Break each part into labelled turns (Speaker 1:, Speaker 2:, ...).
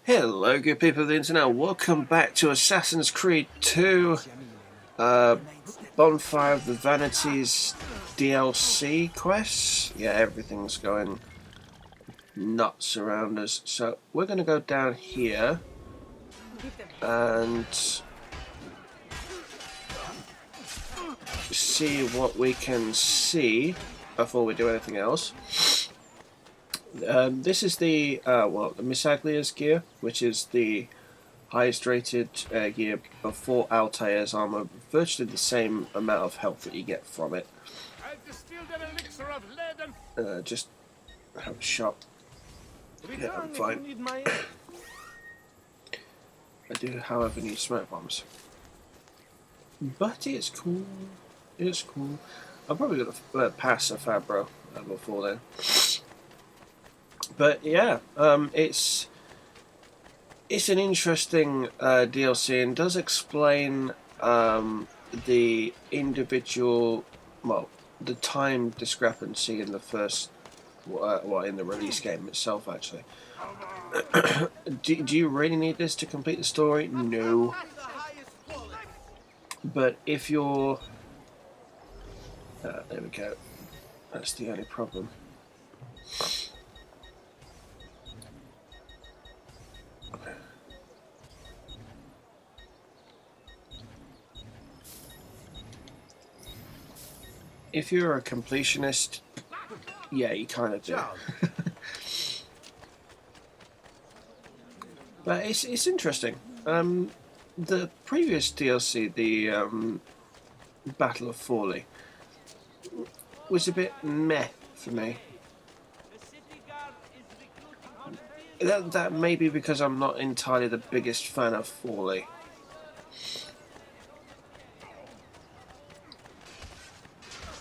Speaker 1: Hello, good people of the internet. Welcome back to Assassin's Creed 2 Bonfire of the Vanities DLC quests. Yeah, everything's going nuts around us. So we're going to go down here and see what we can see before we do anything else. This is the the Misaglia's gear, which is the highest rated gear before Altair's armor, virtually the same amount of health that you get from it. Just have a shot. Yeah, I'm fine. I do, however, need smoke bombs. But it's cool. It's cool. I'm probably going to pass a Fabro before then. But yeah, it's an interesting DLC and does explain the individual, the time discrepancy in the first, in the release game itself actually. do you really need this to complete the story? No. But if you're, there we go. That's the only problem. If you're a completionist, yeah, you kind of do. But it's interesting. The previous DLC, the Battle of Forlì, was a bit meh for me. That may be because I'm not entirely the biggest fan of Forlì.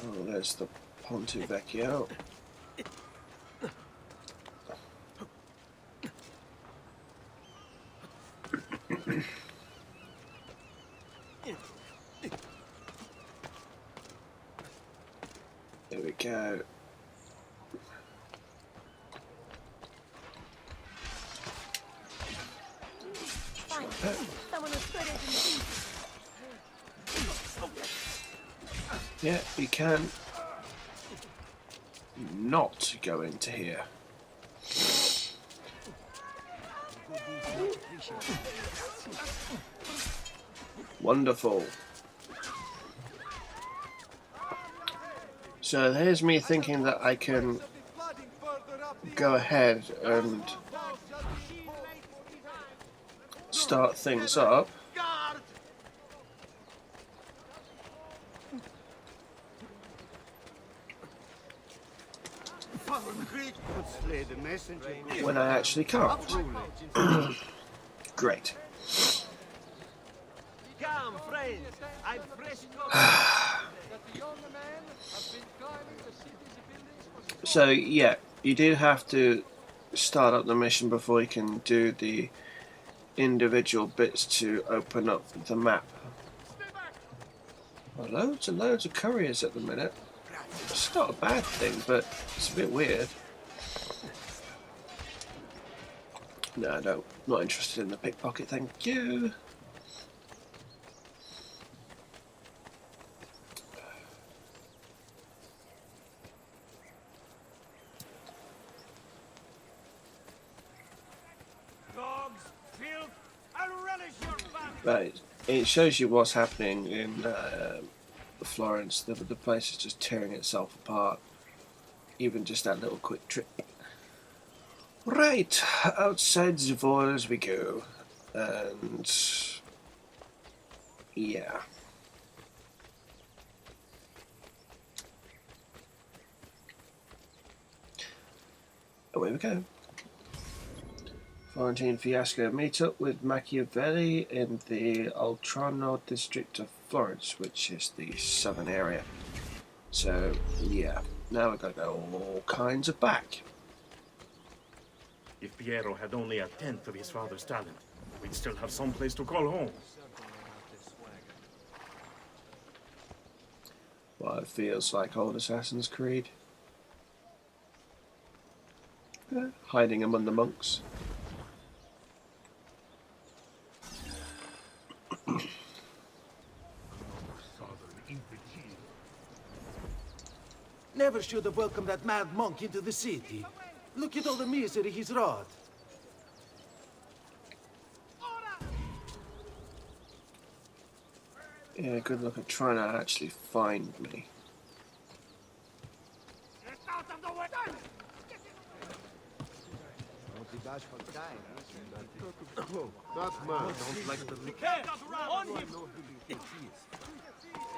Speaker 1: Oh, there's the Ponte Vecchio. There we go. Yeah, you can not go into here. Wonderful. So there's me thinking that I can go ahead and start things up. When I actually can't. Great. So yeah, you do have to start up the mission before you can do the individual bits to open up the map. Well, loads and loads of couriers at the minute. It's not a bad thing, but it's a bit weird. No, not interested in the pickpocket, thank you. Right, it shows you what's happening in Florence. The place is just tearing itself apart. Even just that little quick trip. Right, outside the walls we go. And yeah. Away we go. Florentine Fiasco. Meet up with Machiavelli in the Oltrarno district of Florence, which is the southern area. So, yeah. Now we've got to go all kinds of back.
Speaker 2: If Piero had only a tenth of his father's talent, we'd still have some place to call home.
Speaker 1: Well, it feels like old Assassin's Creed. Hiding among the monks.
Speaker 3: should have welcomed that mad monk into the city. Look at all the misery he's wrought.
Speaker 1: Yeah, good luck at trying to actually find me.
Speaker 4: That man.
Speaker 3: Don't like the look.
Speaker 5: On him!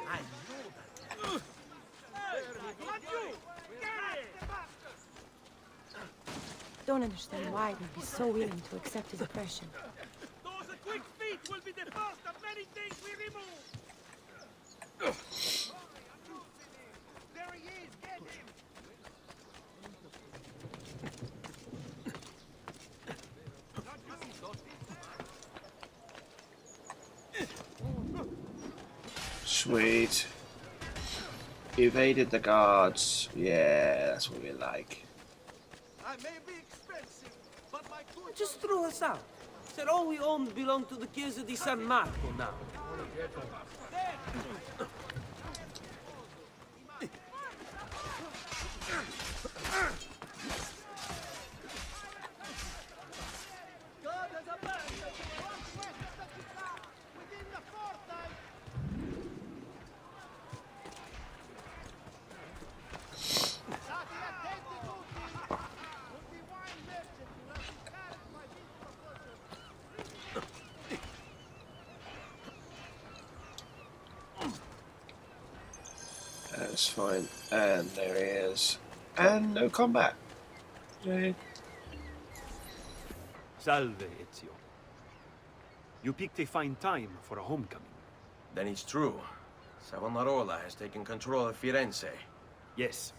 Speaker 3: I know that.
Speaker 6: Don't understand why he'd be so willing to accept his oppression.
Speaker 5: Those quick feet will be the first of many things we remove! There he is! Get him!
Speaker 1: Sweet. Evaded the guards. Yeah, that's what we like.
Speaker 5: I may be expensive, but my good...
Speaker 3: Just threw us out. Said all we owned belonged to the Chiesa di San Marco now.
Speaker 5: God has abandoned the northwest of the città, within the fortnight! State attenti tutti! Tutti wine merchant will have been carried by this proposal.
Speaker 1: That's fine. And there he is. And no combat. Yay.
Speaker 7: Salve, Ezio. You picked a fine time for a homecoming.
Speaker 8: Then it's true. Savonarola has taken control of Firenze.
Speaker 7: Yes.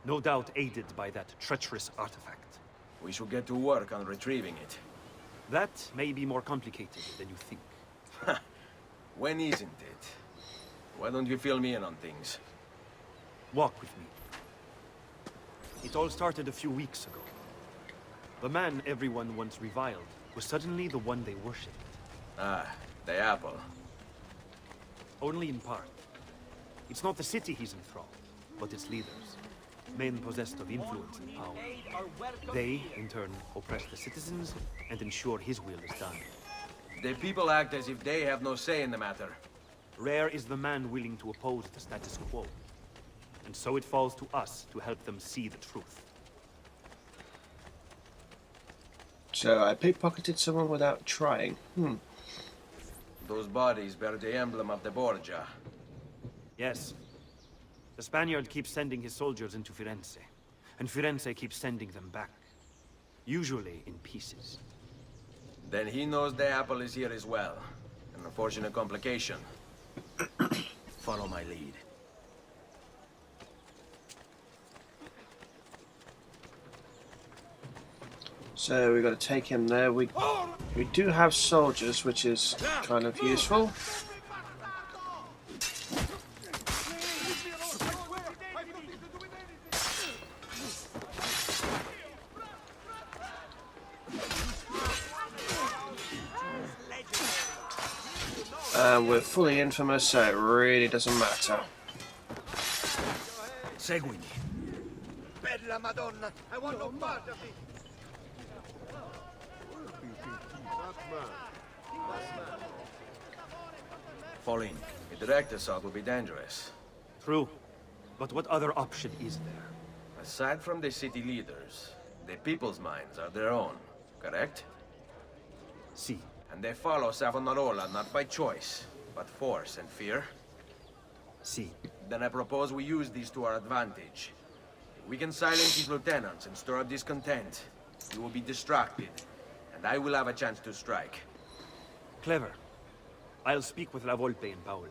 Speaker 7: No doubt aided by that treacherous artifact.
Speaker 8: We should get to work on retrieving it.
Speaker 7: That may be more complicated than you think.
Speaker 8: When isn't it? Why don't you fill me in on things?
Speaker 7: Walk with me. It all started a few weeks ago. The man everyone once reviled was suddenly the one they worshipped.
Speaker 8: Ah, the apple.
Speaker 7: Only in part. It's not the city he's enthralled, but its leaders. Men possessed of influence and power. They, in turn, oppress the citizens and ensure his will is done.
Speaker 8: The people act as if they have no say in the matter.
Speaker 7: Rare is the man willing to oppose the status quo. And so it falls to us to help them see the truth.
Speaker 1: So I pickpocketed someone without trying.
Speaker 8: Those bodies bear the emblem of the Borgia.
Speaker 7: Yes. The Spaniard keeps sending his soldiers into Firenze. And Firenze keeps sending them back. Usually in pieces.
Speaker 8: Then he knows the apple is here as well. An unfortunate complication. Follow my lead.
Speaker 1: So we got to take him there. We do have soldiers, which is kind of useful. And we're fully infamous, so it really doesn't matter.
Speaker 8: Seguimi.
Speaker 5: Bella Madonna, I want no part of it!
Speaker 8: Fall in. A direct assault will be dangerous.
Speaker 7: True. But what other option is there?
Speaker 8: Aside from the city leaders, the people's minds are their own, correct?
Speaker 7: See.
Speaker 8: And they follow Savonarola not by choice, but force and fear.
Speaker 7: See.
Speaker 8: Then I propose we use these to our advantage. We can silence his lieutenants and stir up discontent. You will be distracted, and I will have a chance to strike.
Speaker 7: Clever. I'll speak with La Volpe and Paola.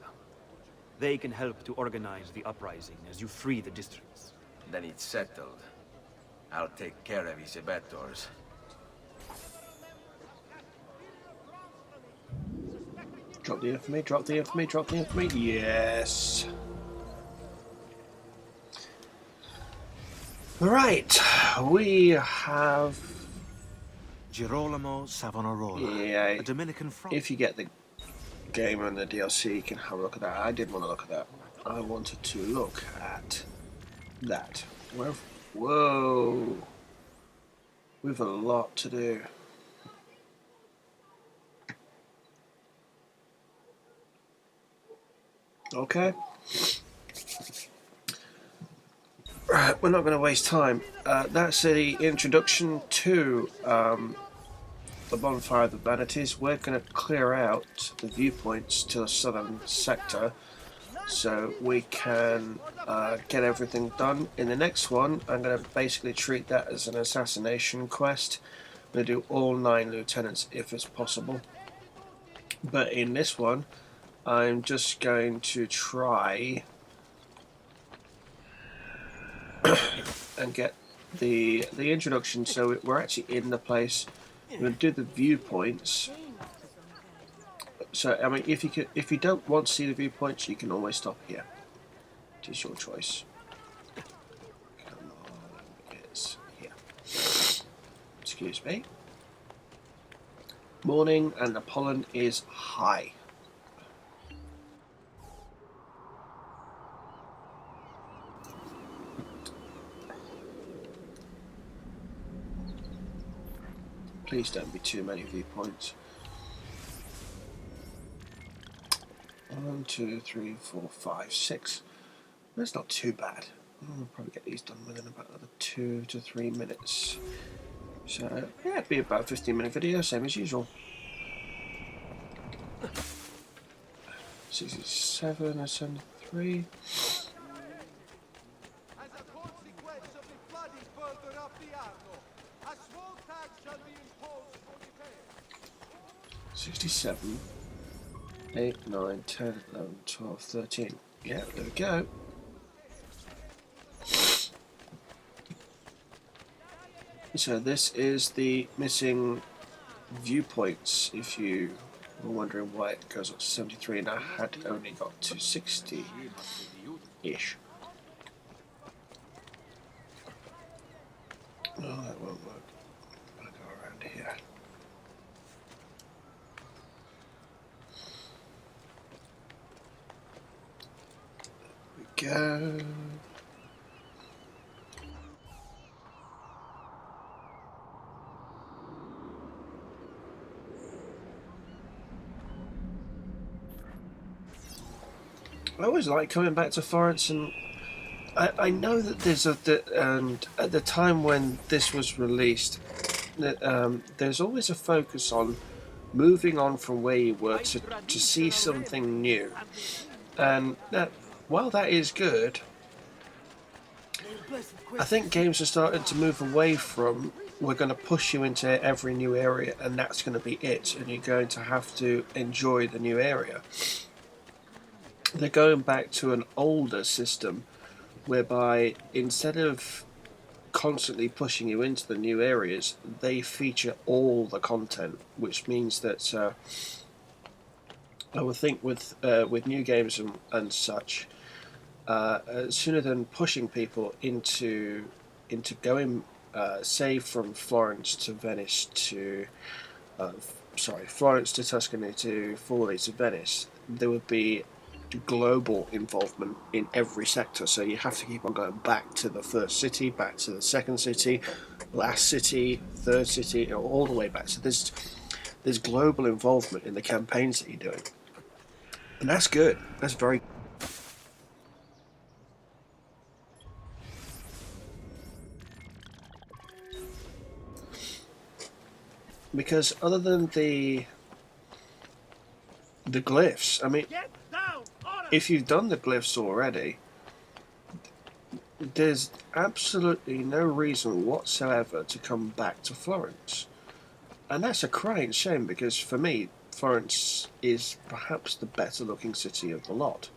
Speaker 7: They can help to organize the uprising as you free the districts.
Speaker 8: Then it's settled. I'll take care of his abettors.
Speaker 1: Drop the infamy, drop the infamy, drop the infamy. Yes. Right, we have...
Speaker 3: Girolamo Savonarola,
Speaker 1: Yeah,
Speaker 3: a Dominican friar.
Speaker 1: if you get the game and the DLC, you can have a look at that. I didn't want to look at that. I wanted to look at that. Whoa. We've a lot to do. Okay. Right, we're not going to waste time. That's the introduction to the Bonfire of the Vanities. We're going to clear out the viewpoints to the southern sector so we can get everything done. In the next one, I'm going to basically treat that as an assassination quest. I'm going to do all 9 lieutenants if it's possible. But in this one, I'm just going to try and get the introduction, so we're actually in the place. I'm going to do the viewpoints. So I mean, if you don't want to see the viewpoints, you can always stop here. It is your choice. Come on, it's here. Excuse me. Morning, and the pollen is high. Please don't be too many viewpoints. 1, 2, 3, 4, 5, 6. That's not too bad. We'll probably get these done within about another 2 to 3 minutes. So yeah, it'd be about a 15-minute video, same as usual. 67 and 73.
Speaker 5: As a consequence of the flooding further up the Arno, a small tax shall be imposed for repair.
Speaker 1: 67. 8, 9, 10, 11, 12, 13. Yeah, there we go. So this is the missing viewpoints, if you were wondering why it goes up to 73 and I had only got to 60-ish. Oh, that won't work. I'll go around here. There we go. I always like coming back to Florence, and I know that there's and at the time when this was released, that there's always a focus on moving on from where you were to see something new, and that while that is good, I think games are starting to move away from we're going to push you into every new area and that's going to be it, and you're going to have to enjoy the new area. They're going back to an older system whereby instead of constantly pushing you into the new areas, they feature all the content, which means that I would think with new games and such, sooner than pushing people into going, say, from Florence to Venice to Florence to Tuscany to Forlì to Venice, there would be global involvement in every sector, so you have to keep on going back to the first city, back to the second city, last city, third city, all the way back. So there's global involvement in the campaigns that you're doing, and that's good. That's very because other than the glyphs, I mean, if you've done the glyphs already, there's absolutely no reason whatsoever to come back to Florence. And that's a crying shame, because for me, Florence is perhaps the better looking city of the lot.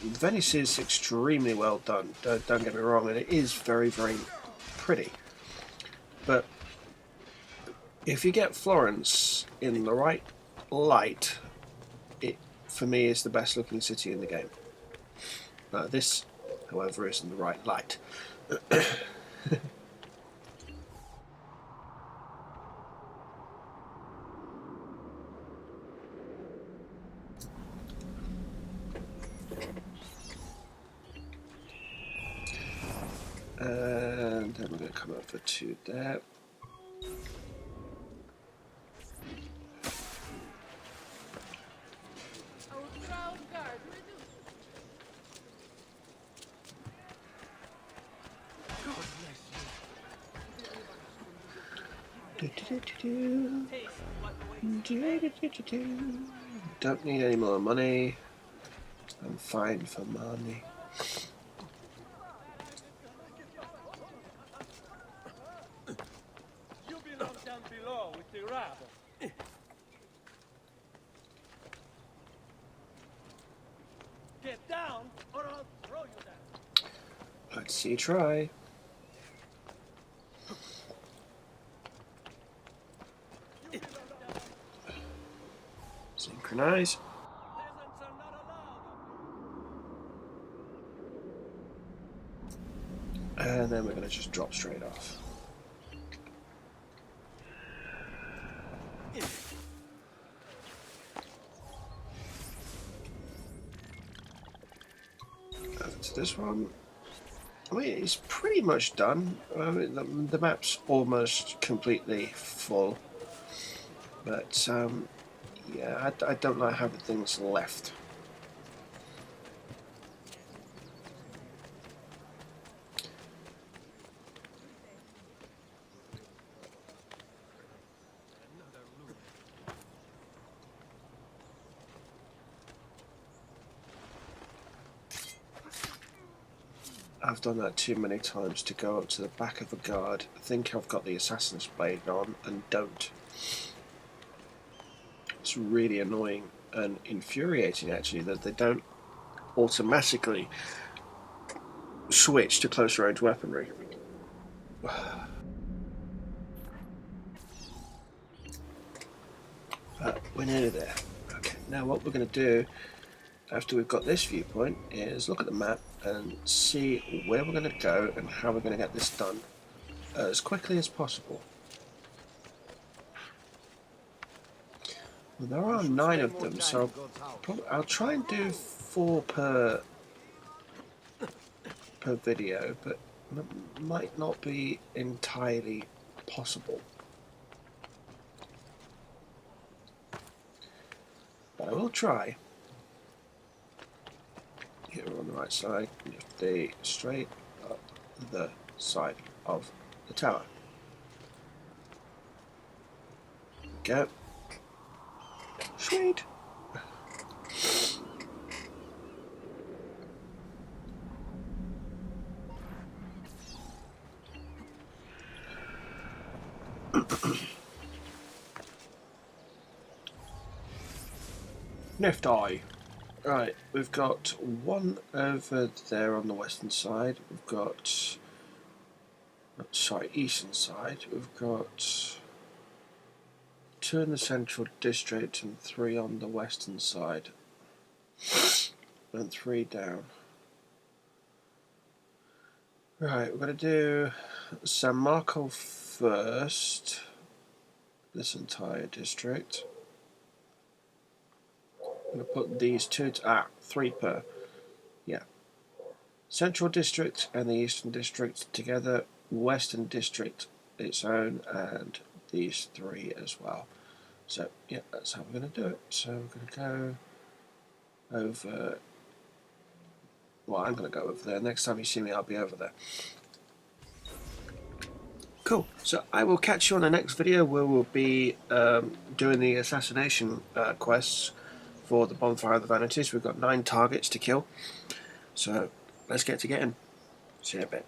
Speaker 1: Venice is extremely well done, don't get me wrong, and it is very, very pretty. But if you get Florence in the right light, it, for me, is the best looking city in the game. This, however, isn't the right light. and then we're going to come over to there. Don't need any more money. I'm fine for money.
Speaker 5: You belong down below with the rabble. Get down, or I'll throw you down.
Speaker 1: Let's see you try. Synchronize.
Speaker 5: Peasants are not allowed.
Speaker 1: And then we're going to just drop straight off. Over to this one. I mean, it's pretty much done. I mean, the map's almost completely full. But, yeah, I don't like having things left. I've done that too many times to go up to the back of a guard, think I've got the assassin's blade on, and don't. It's really annoying and infuriating actually that they don't automatically switch to close range weaponry. But we're nearly there. Okay, now what we're going to do after we've got this viewpoint is look at the map and see where we're going to go and how we're going to get this done as quickly as possible. Well, there are 9 of them, so I'll try and do 4 per video, but it might not be entirely possible. But I will try. Here on the right side, stay straight up the side of the tower. Go. Sweet. Nifty. Right, we've got one over there on the western side. We've got, sorry, eastern side. We've got 2 in the central district and 3 on the western side, and 3 down. Right, we're going to do San Marco first, this entire district. I'm going to put these 3 per, yeah. Central district and the eastern district together, western district its own, and these 3 as well. So yeah, that's how we're going to do it. So we're going to go over, well, I'm going to go over there. Next time you see me, I'll be over there. Cool, so I will catch you on the next video where we'll be doing the assassination quests for the Bonfire of the Vanities. We've got 9 targets to kill, so let's get to getting. See you in a bit.